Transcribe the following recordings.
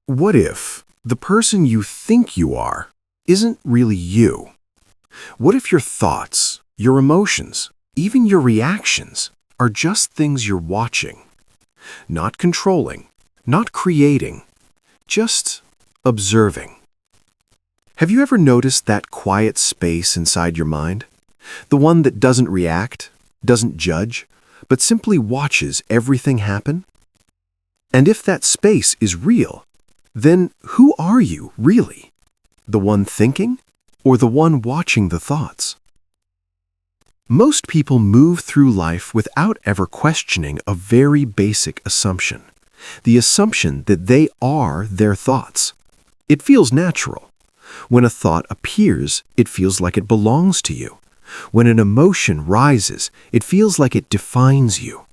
What if the person you think you are isn't really you? What if your thoughts, your emotions, even your reactions are just things you're watching? Not controlling, not creating, just observing. Have you ever noticed that quiet space inside your mind? The one that doesn't react, doesn't judge, but simply watches everything happen? And if that space is real, then who are you really? The one thinking or the one watching the thoughts? Most people move through life without ever questioning a very basic assumption, the assumption that they are their thoughts. It feels natural. When a thought appears, it feels like it belongs to you. When an emotion rises, it feels like it defines you.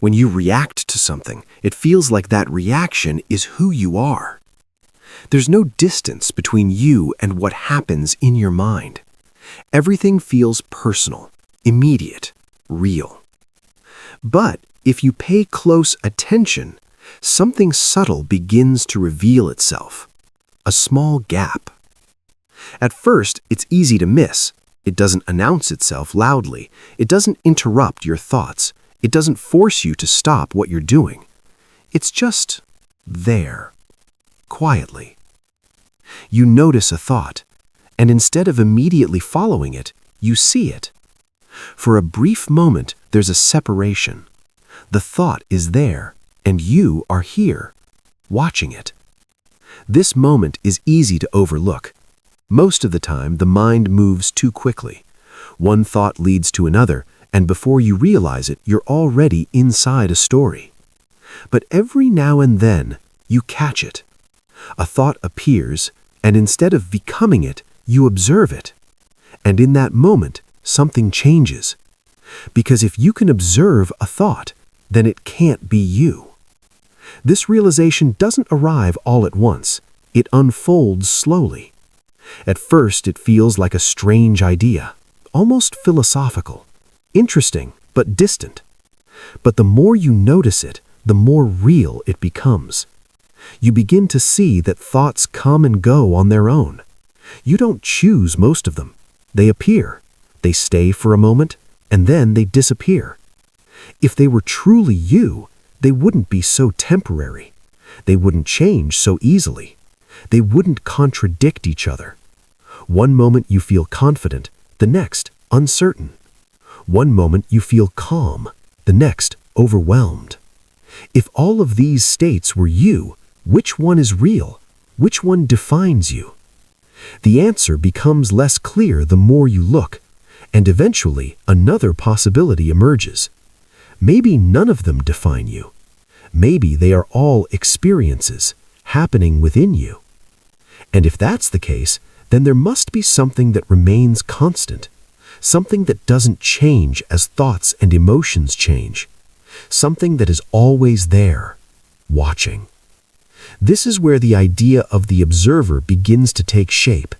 When you react to something, it feels like that reaction is who you are. There's no distance between you and what happens in your mind. Everything feels personal, immediate, real. But if you pay close attention, something subtle begins to reveal itself. A small gap. At first, it's easy to miss. It doesn't announce itself loudly. It doesn't interrupt your thoughts. It doesn't force you to stop what you're doing. It's just there, quietly. You notice a thought, and instead of immediately following it, you see it. For a brief moment, there's a separation. The thought is there, and you are here, watching it. This moment is easy to overlook. Most of the time, the mind moves too quickly. One thought leads to another, and before you realize it, you're already inside a story. But every now and then, you catch it. A thought appears, and instead of becoming it, you observe it. And in that moment, something changes. Because if you can observe a thought, then it can't be you. This realization doesn't arrive all at once. It unfolds slowly. At first, it feels like a strange idea, almost philosophical, interesting but distant. But the more you notice it, the more real it becomes. You begin to see that thoughts come and go on their own. You don't choose most of them. They appear, they stay for a moment, and then they disappear. If they were truly you, they wouldn't be so temporary. They wouldn't change so easily. They wouldn't contradict each other. One moment you feel confident, the next uncertain. One moment you feel calm, the next overwhelmed. If all of these states were you, which one is real? Which one defines you? The answer becomes less clear the more you look, and eventually another possibility emerges. Maybe none of them define you. Maybe they are all experiences happening within you. And if that's the case, then there must be something that remains constant, something that doesn't change as thoughts and emotions change, something that is always there, watching. This is where the idea of the observer begins to take shape,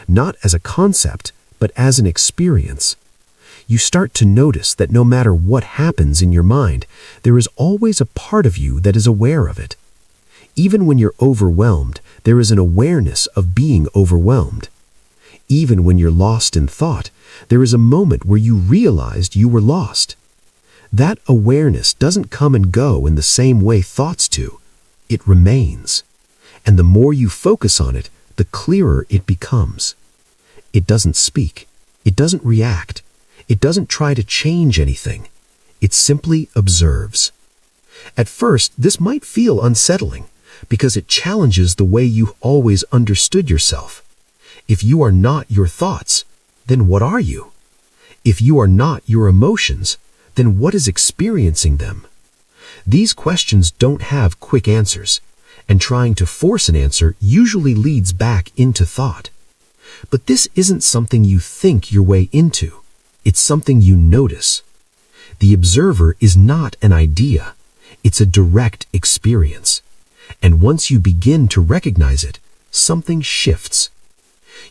not as a concept, but as an experience. You start to notice that no matter what happens in your mind, there is always a part of you that is aware of it. Even when you're overwhelmed, there is an awareness of being overwhelmed. Even when you're lost in thought, there is a moment where you realized you were lost. That awareness doesn't come and go in the same way thoughts do. It remains. And the more you focus on it, the clearer it becomes. It doesn't speak. It doesn't react. It doesn't try to change anything. It simply observes. At first, this might feel unsettling because it challenges the way you always understood yourself. If you are not your thoughts, then what are you? If you are not your emotions, then what is experiencing them? These questions don't have quick answers, and trying to force an answer usually leads back into thought. But this isn't something you think your way into. It's something you notice. The observer is not an idea. It's a direct experience. And once you begin to recognize it, something shifts.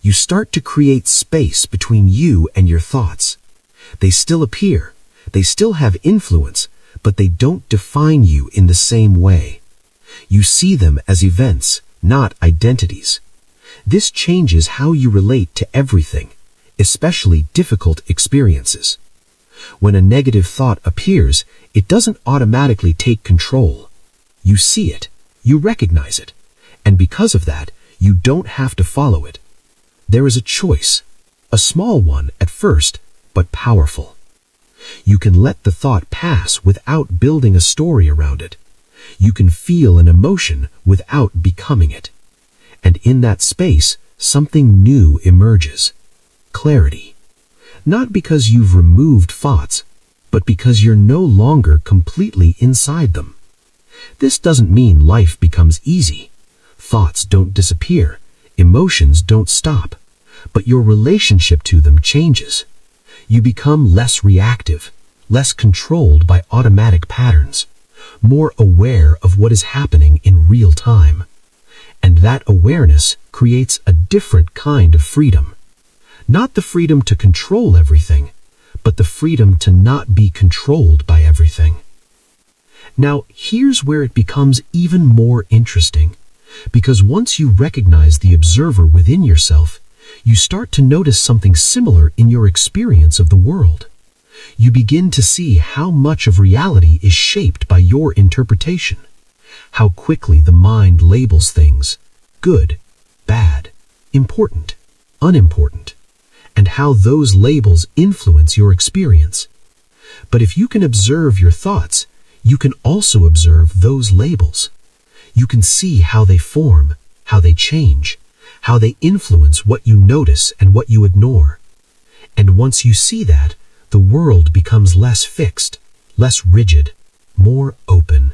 You start to create space between you and your thoughts. They still appear. They still have influence, but they don't define you in the same way. You see them as events, not identities. This changes how you relate to everything, especially difficult experiences. When a negative thought appears, it doesn't automatically take control. You see it, you recognize it, and because of that, you don't have to follow it. There is a choice, a small one at first, but powerful. You can let the thought pass without building a story around it. You can feel an emotion without becoming it. And in that space, something new emerges. Clarity. Not because you've removed thoughts, but because you're no longer completely inside them. This doesn't mean life becomes easy. Thoughts don't disappear. Emotions don't stop. But your relationship to them changes. You become less reactive, less controlled by automatic patterns, more aware of what is happening in real time. And that awareness creates a different kind of freedom. Not the freedom to control everything, but the freedom to not be controlled by everything. Now, here's where it becomes even more interesting, because once you recognize the observer within yourself, you start to notice something similar in your experience of the world. You begin to see how much of reality is shaped by your interpretation, how quickly the mind labels things, good, bad, important, unimportant, and how those labels influence your experience. But if you can observe your thoughts, you can also observe those labels. You can see how they form, how they change, how they influence what you notice and what you ignore. And once you see that, the world becomes less fixed, less rigid, more open.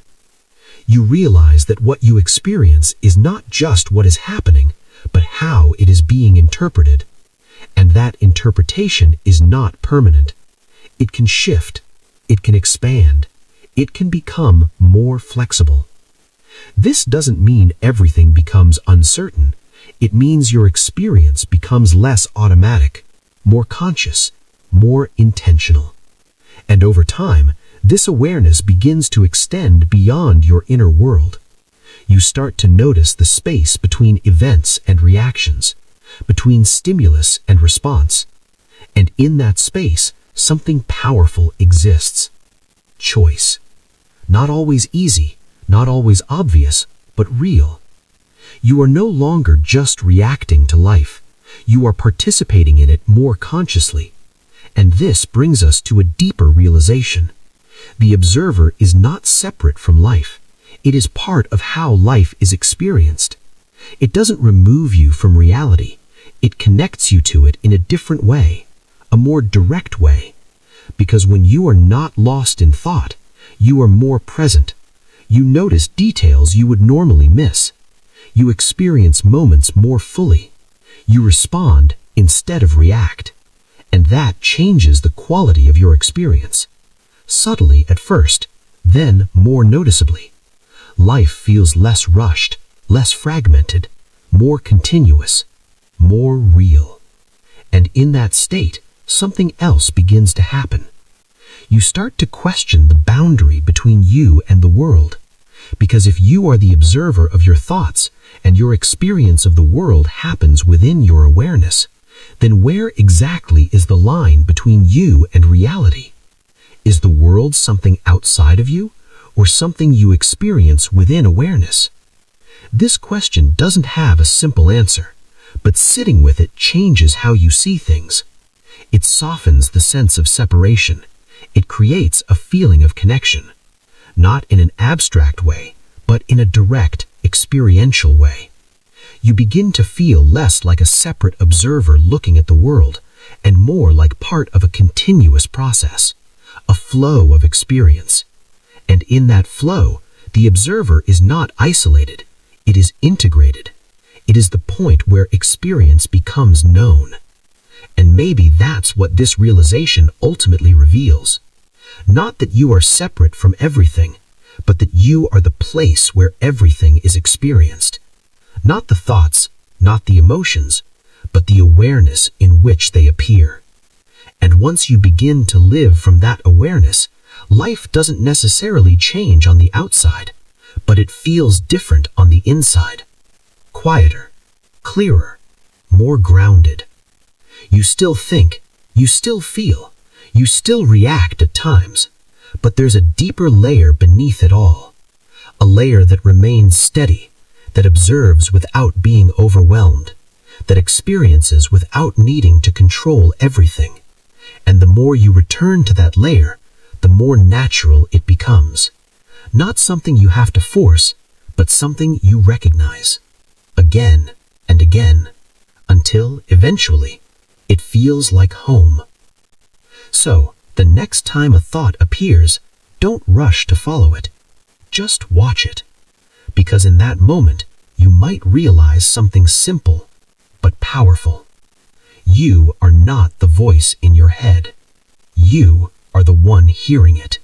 You realize that what you experience is not just what is happening, but how it is being interpreted. And that interpretation is not permanent. It can shift, it can expand, it can become more flexible. This doesn't mean everything becomes uncertain. It means your experience becomes less automatic, more conscious, more intentional. And over time, this awareness begins to extend beyond your inner world. You start to notice the space between events and reactions, between stimulus and response. And in that space, something powerful exists. Choice. Not always easy, not always obvious, but real. You are no longer just reacting to life. You are participating in it more consciously. And this brings us to a deeper realization. The observer is not separate from life. It is part of how life is experienced. It doesn't remove you from reality. It connects you to it in a different way, a more direct way. Because when you are not lost in thought, you are more present. You notice details you would normally miss. You experience moments more fully. You respond instead of react. And that changes the quality of your experience. Subtly at first, then more noticeably. Life feels less rushed, less fragmented, more continuous, more real. And in that state, something else begins to happen. You start to question the boundary between you and the world. Because if you are the observer of your thoughts, and your experience of the world happens within your awareness, then where exactly is the line between you and reality? Is the world something outside of you, or something you experience within awareness? This question doesn't have a simple answer, but sitting with it changes how you see things. It softens the sense of separation. It creates a feeling of connection, not in an abstract way, but in a direct, experiential way. You begin to feel less like a separate observer looking at the world, and more like part of a continuous process, a flow of experience. And in that flow, the observer is not isolated, it is integrated. It is the point where experience becomes known. And maybe that's what this realization ultimately reveals. Not that you are separate from everything, but that you are the place where everything is experienced. Not the thoughts, not the emotions, but the awareness in which they appear. And once you begin to live from that awareness, life doesn't necessarily change on the outside, but it feels different on the inside. Quieter, clearer, more grounded. You still think, you still feel, you still react at times, but there's a deeper layer beneath it all. A layer that remains steady, that observes without being overwhelmed, that experiences without needing to control everything. And the more you return to that layer, the more natural it becomes. Not something you have to force, but something you recognize. Again and again, until eventually it feels like home. So, the next time a thought appears, don't rush to follow it. Just watch it. Because in that moment, you might realize something simple, but powerful. You are not the voice in your head. You are the one hearing it.